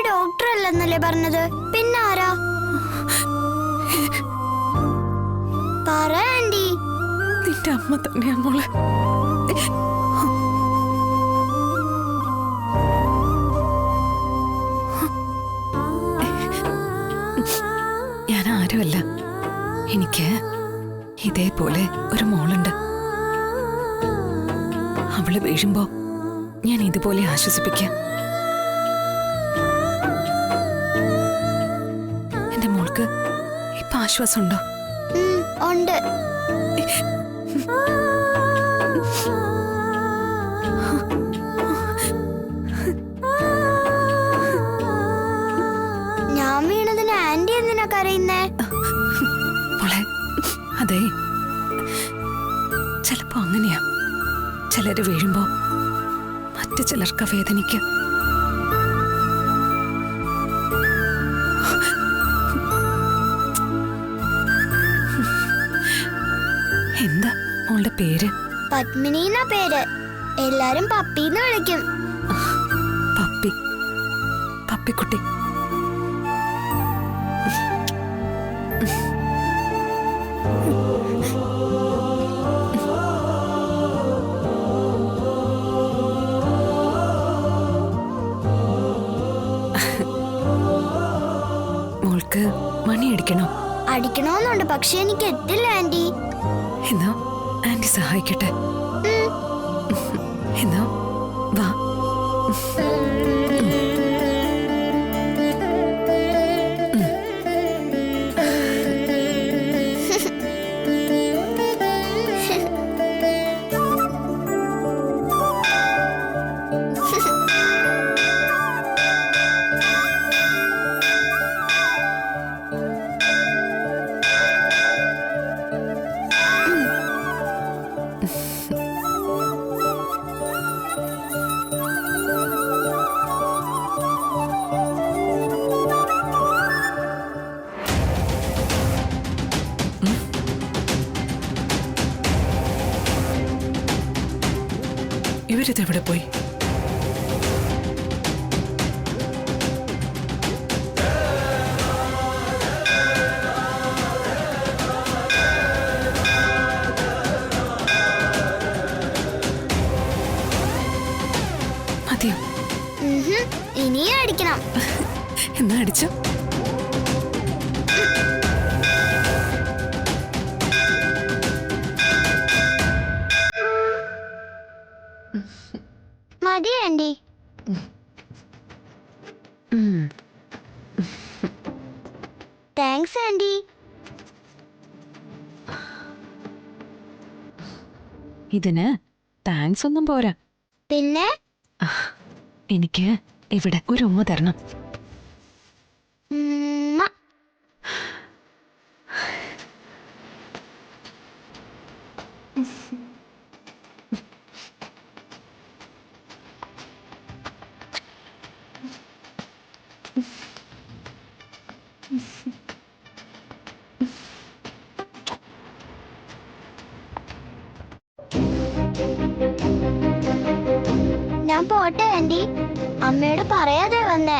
Doctor അല്ലെന്നല്ലേ പറഞ്ഞത്? പിന്നാരാ? പറ anti. നിന്റെ അമ്മ തന്നെയാ മോളെ. ഞാൻ ആരുമല്ല. എനിക്ക് ഇതേപോലെ ഒരു മോളുണ്ട്. അവള് വീഴുമ്പോ ഞാൻ ഇതുപോലെ ആശ്വസിപ്പിക്കാം. എന്റെ മോൾക്ക് ഇപ്പൊ ആശ്വാസമുണ്ടോ? ഉണ്ട്. ഞാൻ വീണതിന് ആന്റി എന്തിനാ കരയുന്നേ? മോളെ, അതെ, ചിലപ്പോ അങ്ങനെയാ. ചിലര് വീഴുമ്പോ മറ്റു ചിലർക്ക് വേദനിക്കും. എന്താ മോളുടെ പേര്? പത്മിനി എന്നാ പേര്. എല്ലാരും പപ്പിന്ന് വിളിക്കും. പപ്പി, പപ്പിക്കുട്ടി. മോൾക്ക് മണി അടിക്കണോ? അടിക്കണോന്നുണ്ട്, പക്ഷെ എനിക്ക് എത്തില്ല ആന്റി. എന്നാ ആന്റി സഹായിക്കട്ടെ. എന്നാ വാ. ഇവരിതെവിടെ പോയി? മതിയോ? ഇനിയും അടിക്കണം. എന്നാ അടിച്ചോ. മതി ആന്റി. Thanks aunty. ഇതിന് താങ്ക്സ് ഒന്നും പോരാ. പിന്നെ എനിക്ക് ഇവിടെ ഒരു ഉമ്മ തരണം. ഞാൻ പോട്ടെ ആന്റി. അമ്മയോട് പറയാതെ വന്നേ.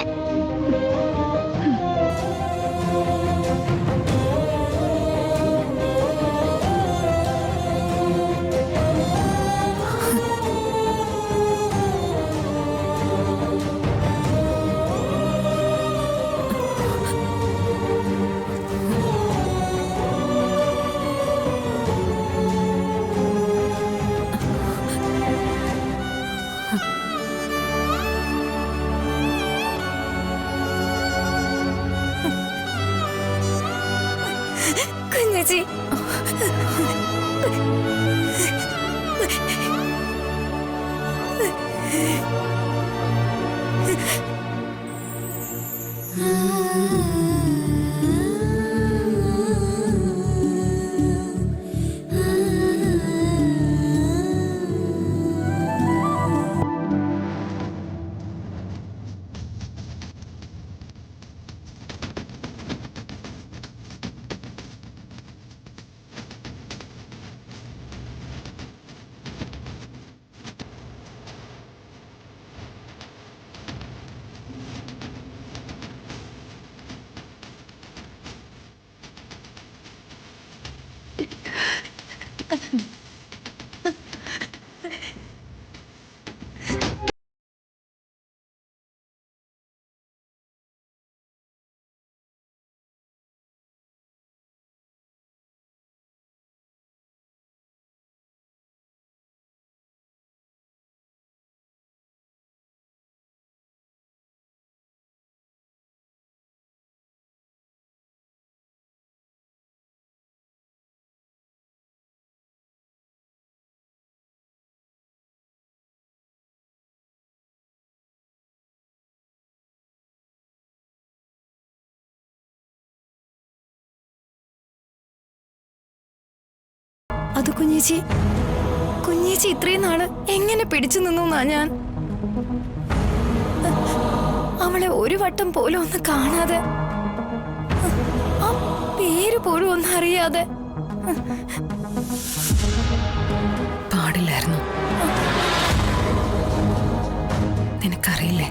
അത് കുഞ്ഞേച്ചി കുഞ്ഞേച്ചി ഇത്രയും നാള് എങ്ങനെ പിടിച്ചു നിന്നു ഞാൻ അവളെ ഒരു വട്ടം പോലും ഒന്ന് കാണാതെ, ആ പേര് പോലും ഒന്നും അറിയാതെ. പാടില്ലായിരുന്നു. നിനക്കറിയില്ലേ?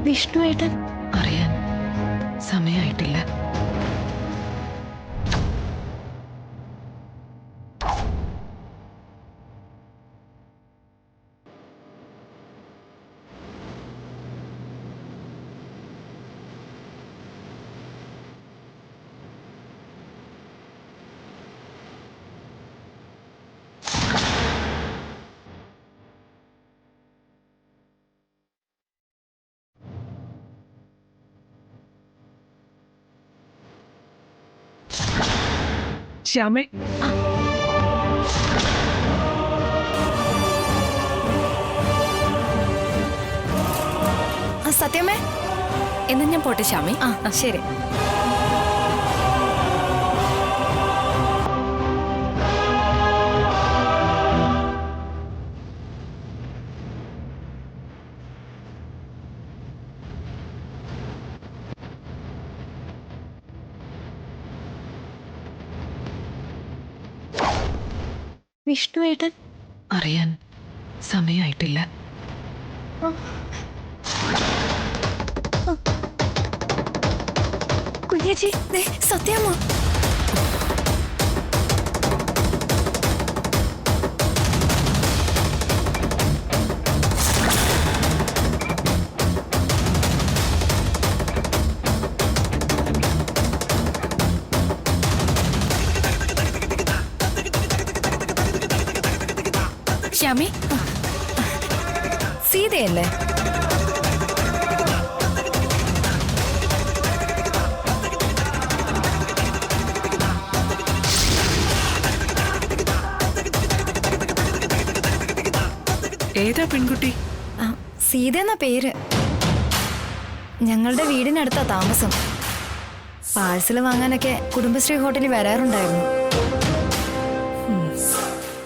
വിഷ്ണുവേട്ടൻ അറിയാൻ സമയമായിട്ടില്ല. ശ്യാമേ, സത്യമേ, എന്ന് ഞാൻ പോട്ടെ ശ്യാമി. ശരി. വിഷ്ണുവേട്ടൻ അറിയാൻ സമയമായിട്ടില്ല. കുഞ്ഞേച്ചി, സത്യമ്മ. ശ്യാമി, സീതയല്ലേ? ഏതാ പെൺകുട്ടി? സീത എന്ന പേര്. ഞങ്ങളുടെ വീടിനടുത്താ താമസം. പാഴ്സൽ വാങ്ങാനൊക്കെ കുടുംബശ്രീ ഹോട്ടലിൽ വരാറുണ്ടായിരുന്നു.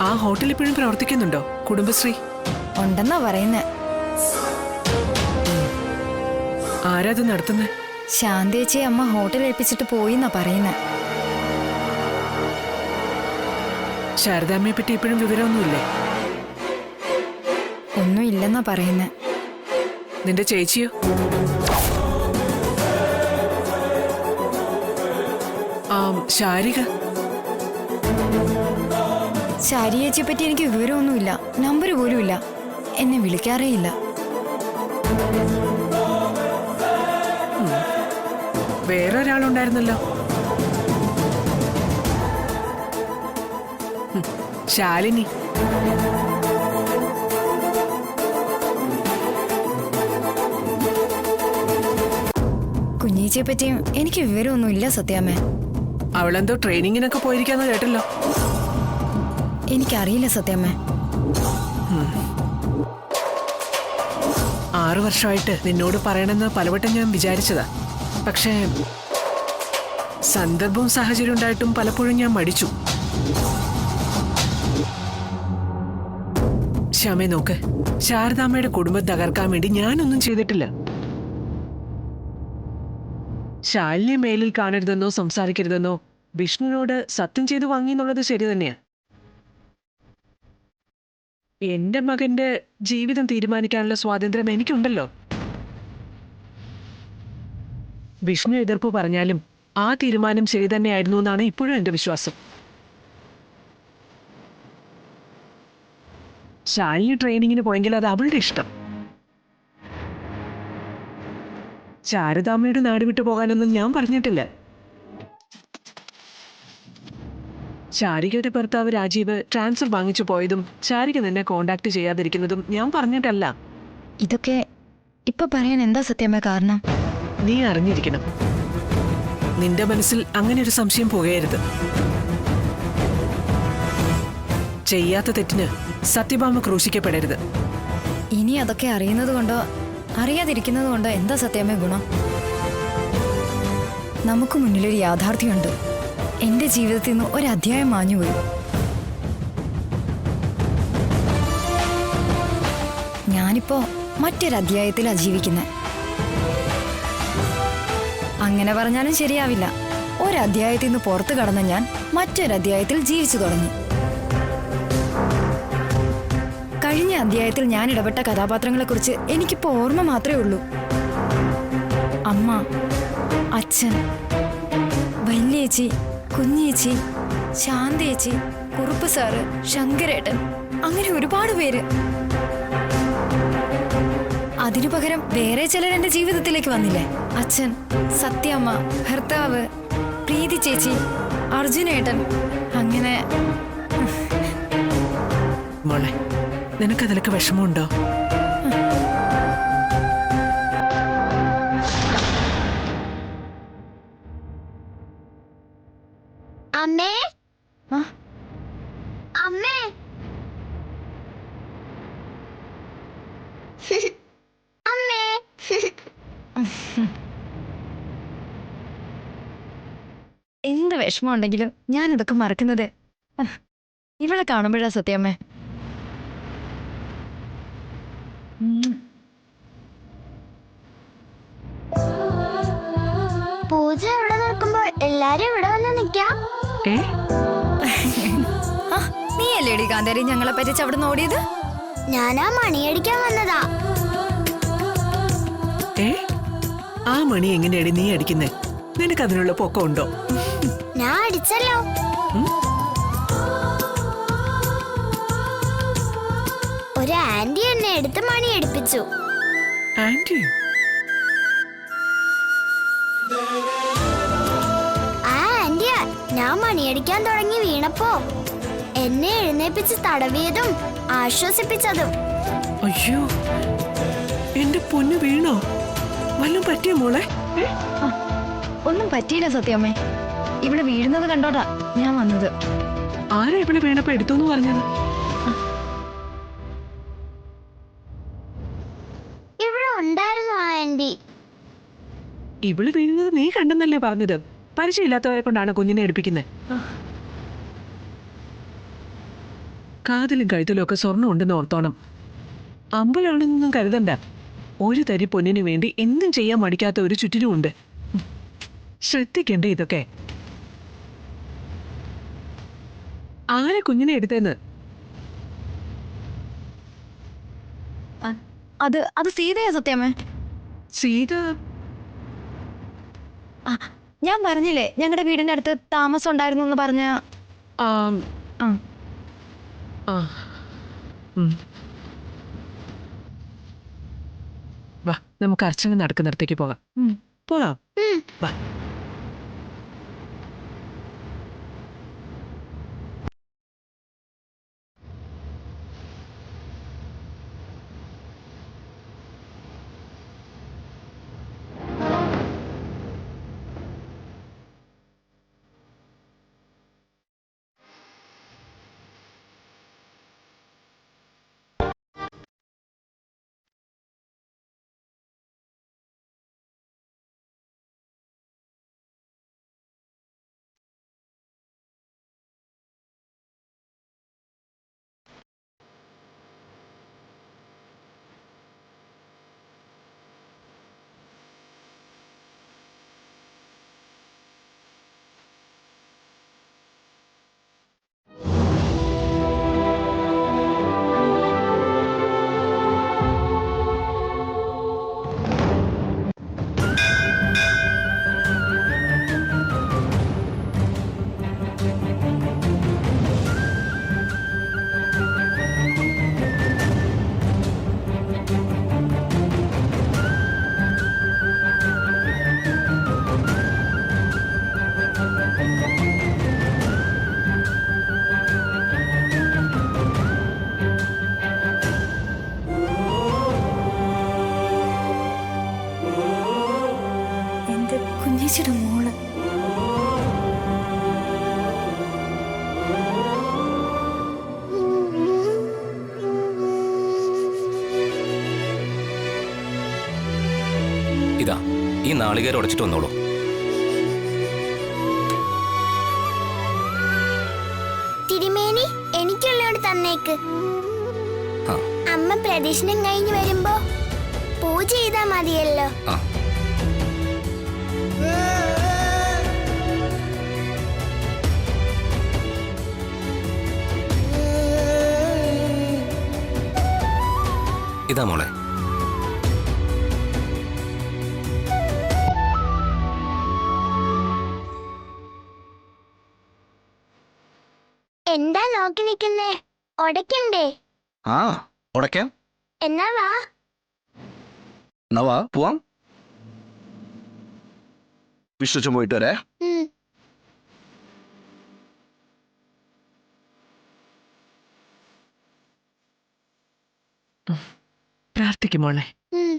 ആ ഹോട്ടൽ ഇപ്പോഴും പ്രവർത്തിക്കുന്നുണ്ടോ? കുടുംബശ്രീ ഉണ്ടെന്നാ പറയുന്നേ. ആരാത് നടത്തുന്നത്? ശാന്തേച്ചിയെ അമ്മ ഹോട്ടൽ ഏൽപ്പിച്ചിട്ട് പോയിന്നാ പറയുന്നേ. ശാരദാമ്മയെ പറ്റി ഇപ്പോഴും വിവരമൊന്നുമില്ലേ? ഒന്നും ഇല്ലെന്നാ പറയുന്നേ. നിന്റെ ചേച്ചിയോ? ശാരിക? ശാരിയേച്ചിയെ പറ്റി എനിക്ക് വിവരമൊന്നുമില്ല. നമ്പർ പോലും ഇല്ല. എന്നെ വിളിക്കാറേ ഇല്ല. വേറൊരാളുണ്ടായിരുന്നല്ലോ, ശാലിനി. കുഞ്ഞേച്ചിയെ പറ്റിയും എനിക്ക് വിവരമൊന്നുമില്ല സത്യാമ്മേ. അവളെന്തോ ട്രെയിനിങ്ങിനൊക്കെ പോയിരിക്കാന്ന് കേട്ടല്ലോ. എനിക്കറിയില്ല സത്യമ്മേ. 6 വർഷമായിട്ട് നിന്നോട് പറയണമെന്ന് പലവട്ടം ഞാൻ വിചാരിച്ചതാ. പക്ഷേ സന്ദർഭവും സാഹചര്യം ഉണ്ടായിട്ടും പലപ്പോഴും ഞാൻ മടിച്ചു. ശ്യാമേ നോക്ക്, ശാരദാമ്മയുടെ കുടുംബം തകർക്കാൻ വേണ്ടി ഞാനൊന്നും ചെയ്തിട്ടില്ല. ശാലിനെ മേലിൽ കാണരുതെന്നോ സംസാരിക്കരുതെന്നോ വിഷ്ണുവിനോട് സത്യം ചെയ്തു വാങ്ങി എന്നുള്ളത് ശരി തന്നെയാ. എന്റെ മകന്റെ ജീവിതം തീരുമാനിക്കാനുള്ള സ്വാതന്ത്ര്യം എനിക്കുണ്ടല്ലോ. വിഷ്ണു എതിർപ്പ് പറഞ്ഞാലും ആ തീരുമാനം ശരി തന്നെയായിരുന്നു എന്നാണ് ഇപ്പോഴും എന്റെ വിശ്വാസം. ശാലിനി ട്രെയിനിങ്ങിന് പോയെങ്കിൽ അത് അവളുടെ ഇഷ്ടം. ശാരദാമ്മയുടെ നാട് വിട്ടു പോകാനൊന്നും ഞാൻ പറഞ്ഞിട്ടില്ല. ശാരികയുടെ ഭർത്താവ് രാജീവ് ട്രാൻസ്ഫർ വാങ്ങിച്ചു പോയതും ശാരിക നിന്നെ കോണ്ടാക്ട് ചെയ്യാതിരിക്കുന്നതും ഞാൻ പറഞ്ഞിട്ടല്ല. ഇതൊക്കെ ഇപ്പൊ പറയാൻ എന്താ സത്യമ്മ കാരണം? നീ അറിഞ്ഞിരിക്കണം, നിന്റെ മനസ്സിൽ അങ്ങനെ ഒരു സംശയം പോകരുത്. ചെയ്യാത്ത തെറ്റിന് സത്യഭാമ ക്രൂശിക്കപ്പെടരുത്. ഇനി അതൊക്കെ അറിയുന്നത് കൊണ്ടോ അറിയാതിരിക്കുന്നത് കൊണ്ടോ എന്താ സത്യമ്മ ഗുണം? നമുക്ക് മുന്നിലൊരു യാഥാർത്ഥ്യമുണ്ട്. എന്റെ ജീവിതത്തിൽ നിന്ന് ഒരു അധ്യായം മാഞ്ഞുപോയി. ഞാനിപ്പോ മറ്റൊരധ്യായത്തിലാണ് ജീവിക്കുന്നത്. അങ്ങനെ പറഞ്ഞാലും ശരിയാവില്ല. ഒരധ്യായത്തിൽ നിന്ന് പുറത്തു കടന്ന ഞാൻ മറ്റൊരധ്യായത്തിൽ ജീവിച്ചു തുടങ്ങി. കഴിഞ്ഞ അധ്യായത്തിൽ ഞാൻ ഇടപെട്ട കഥാപാത്രങ്ങളെക്കുറിച്ച് എനിക്കിപ്പോ ഓർമ്മ മാത്രമേ ഉള്ളൂ. അമ്മ, അച്ഛൻ, വല്യേച്ചി, കുഞ്ഞേച്ചി, ശാന്തേച്ചി, കുറുപ്പ് സാറ്, ശങ്കരേട്ടൻ, അങ്ങനെ ഒരുപാട് പേര്. അതിനു പകരം വേറെ ചിലർ എന്റെ ജീവിതത്തിലേക്ക് വന്നില്ലേ? അച്ഛൻ, സത്യമ്മ, ഭർത്താവ്, പ്രീതി ചേച്ചി, അർജുനേട്ടൻ, അങ്ങനെ. മോളെ, നിനക്കതിലൊക്കെ വിഷമമുണ്ടോ? അമ്മേ, ആ, അമ്മേ. അമ്മേ. എന്ത് വിഷമം ഉണ്ടെങ്കിലും ഞാനിതൊക്കെ മറക്കുന്നത് ഇവളെ കാണുമ്പോഴാ സത്യമ്മേ. പൂജ ഇവിടെ നിൽക്കുമ്പോൾ എല്ലാരും ഇവിടെ വന്ന് നിക്കാം. ഏ നീയല്ലേടി കാന്തേരി ഞങ്ങളെ പറ്റിച്ച് അവിടെ ഓടിയത്? ഞാനാ മണിയടിക്കാൻ വന്നതാ. ഏ ആ മണി എങ്ങനെയാണ് നീ അടിക്കുന്നേ? നിനക്ക് അതിനുള്ള പൊക്കമുണ്ടോ? ഞാൻ അടിച്ചല്ലോ. ഒരു ആന്റി എന്നെ എടുത്ത് മണി അടിപ്പിച്ചു. ആന്റി? ആ ആന്റിയാ ഞാൻ മണിയടിക്കാൻ തുടങ്ങി വീണപ്പോ എന്നെ എഴുന്നേപ്പിച്ച് തടവിയതും ആശ്വസിപ്പിച്ചതും. അയ്യോ, എന്റെ പൊന്നു വീണോ? വല്ലതും പറ്റിയ മോളെ? ഒന്നും പറ്റിയില്ല സത്യമ്മേ. ഇവിടെ വീഴുന്നത് കണ്ടോടാ ഞാൻ വന്നത്. ആരാ ഇവിടെ വീണപ്പോ എടുത്തോന്ന് പറഞ്ഞത്? ഇവിടെ ഉണ്ടായിരുന്നു ആ ആന്റി. ഇവള് വീഴുന്നത് നീ കണ്ടെന്നല്ലേ പറഞ്ഞത്? പരിചയമില്ലാത്തവരെ കൊണ്ടാണ് കുഞ്ഞിനെ എടുപ്പിക്കുന്നത്. കാതിലും കഴുത്തിലും ഒക്കെ സ്വർണ്ണം ഉണ്ടെന്ന് ഓർത്തോണം. അമ്പലാണെന്നൊന്നും കരുതണ്ട. ഒരു തരി പൊന്നിനു വേണ്ടി എന്തും ചെയ്യാൻ മടിക്കാത്ത ഒരു ചുറ്റിനും ഉണ്ട്. ശ്രദ്ധിക്കണ്ടേ ഇതൊക്കെ? ആരെ കുഞ്ഞിനെ എടുത്തേന്ന്? അത് സീതയാ സത്യമ്മേ. സീത? ഞാൻ പറഞ്ഞില്ലേ ഞങ്ങളുടെ വീടിന്റെ അടുത്ത് താമസം ഉണ്ടായിരുന്നു എന്ന് പറഞ്ഞ. വാ, നമുക്ക് അർച്ചന നടക്കുന്നിടത്തേക്ക് പോകാം. പോകാം, വാ. നാളികേരം ഉടച്ചിട്ട് വന്നോളൂ. തിരുമേനി എനിക്കുള്ളോട് തന്നേക്ക്. ആ. അമ്മ പ്രദക്ഷിണം കഴിഞ്ഞ് വരുമ്പോ പൂജ ചെയ്താ മതിയല്ലോ. ആ. ഇതാ മോളെ. എന്താ നോക്കി നിക്കുന്നേ? ഒടക്കണ്ടേ? ആ ഉടയ്ക്കാം. എന്നാ വാ. എന്നാ വാ പോവാം. വിശ്വസിച്ച് പോയിട്ട് വരേ. ഉം. പ്രാർത്ഥിക്കും മോളെ. ഉം.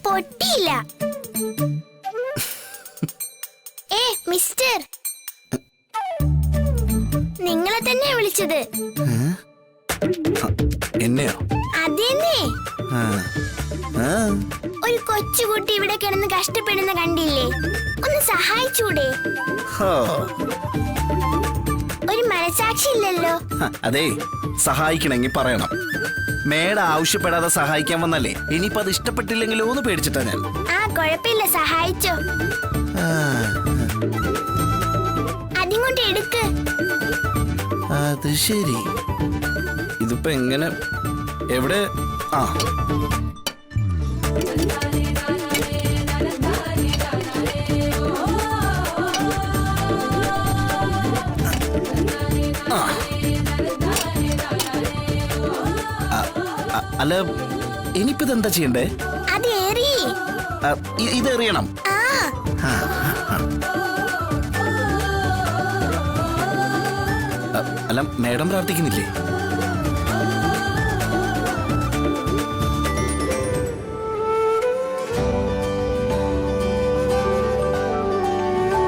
പൊട്ടിയില്ല. മിസ്റ്റർ, നിങ്ങളെ തന്നെ വിളിച്ചത്. എന്നെയോ? അതെന്നെ. ആ. ആ. ഒരു കൊച്ചുകുട്ടി ഇവിടെ കിടന്ന് കഷ്ടപ്പെടുന്ന കണ്ടില്ലേ? ഒന്ന് സഹായിച്ചൂടെ? ഹോ. ഒരു മനസാക്ഷി ഇല്ലല്ലോ. അതെ, സഹായിക്കണമെങ്കിൽ പറയണം. മേഡം ആവശ്യപ്പെടാതെ സഹായിക്കാൻ വന്നല്ലേ. ഇനിയിപ്പോ അത് ഇഷ്ടപ്പെട്ടില്ലെങ്കിലോ എന്ന് പേടിച്ചിട്ടാ ഞാൻ. ആ കുഴപ്പമില്ല, സഹായിച്ചോ. ആ. അതിങ്ങോട്ട് എടുക്ക്. അത് ശരി. ഇതിപ്പോ എങ്ങനെ? എവിടെ? ആ. അല്ല, ഇനിയിപ്പോ ഇതെന്താ ചെയ്യണ്ടേ? അത് ഏറി. ഇത് എറിയണം. അല്ല, മേഡം പ്രാർത്ഥിക്കുന്നില്ലേ?